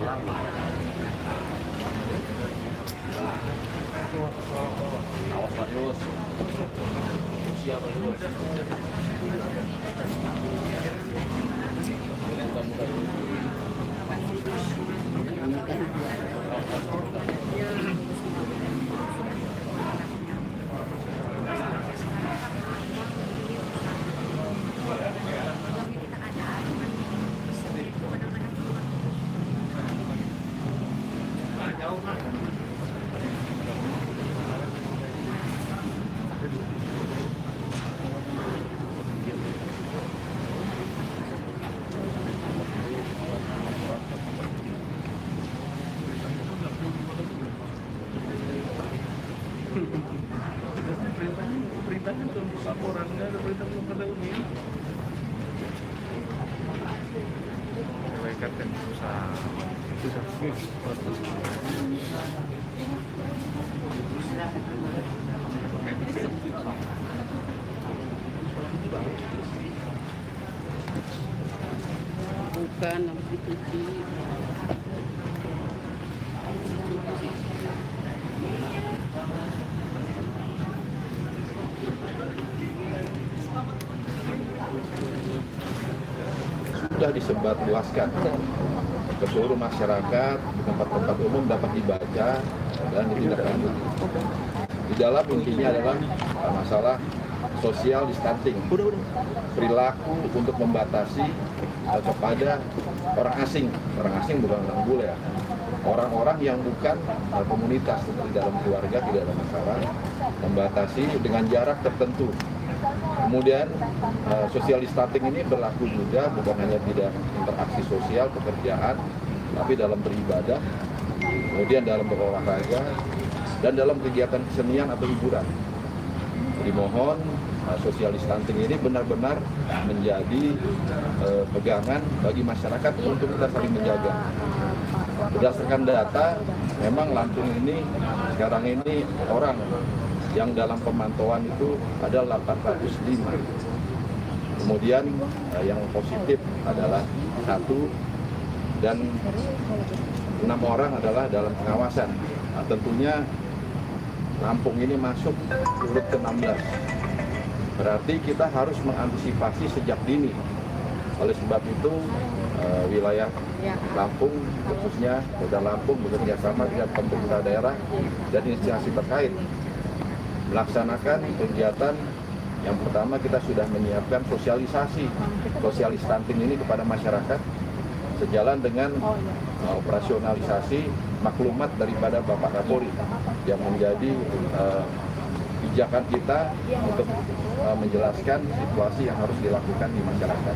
Awas Pak Yus. Siap Pak Yus. Perintahnya belum laporan, nggak ada perintah belum ada unit. Mereka kan susah. Bukan, harus dicuci. Sudah disebarluaskan ke seluruh masyarakat, di tempat-tempat umum dapat dibaca dan ditindaklanjuti. Di dalam intinya adalah masalah social distancing, perilaku untuk membatasi kepada orang asing bukan orang bule ya, orang-orang yang bukan komunitas seperti dalam keluarga tidak ada masalah, membatasi dengan jarak tertentu. Kemudian social distancing ini berlaku juga bukan hanya tidak interaksi sosial pekerjaan, tapi dalam beribadah, kemudian dalam berolahraga, dan dalam kegiatan kesenian atau hiburan. Jadi mohon social distancing ini benar-benar menjadi pegangan bagi masyarakat untuk kita saling menjaga. Berdasarkan data, memang Lampung ini sekarang ini orang yang dalam pemantauan itu ada 805. Kemudian yang positif adalah 1 dan 6 orang adalah dalam pengawasan. Nah, tentunya Lampung ini masuk urut ke-16. Berarti kita harus mengantisipasi sejak dini. Oleh sebab itu wilayah Lampung khususnya Polda Lampung bekerja sama dengan pemerintah daerah dan instansi terkait melaksanakan kegiatan. Yang pertama, kita sudah menyiapkan sosialisasi social distancing ini kepada masyarakat sejalan dengan operasionalisasi maklumat daripada Bapak Kapolri yang menjadi pijakan kita untuk menjelaskan situasi yang harus dilakukan di masyarakat.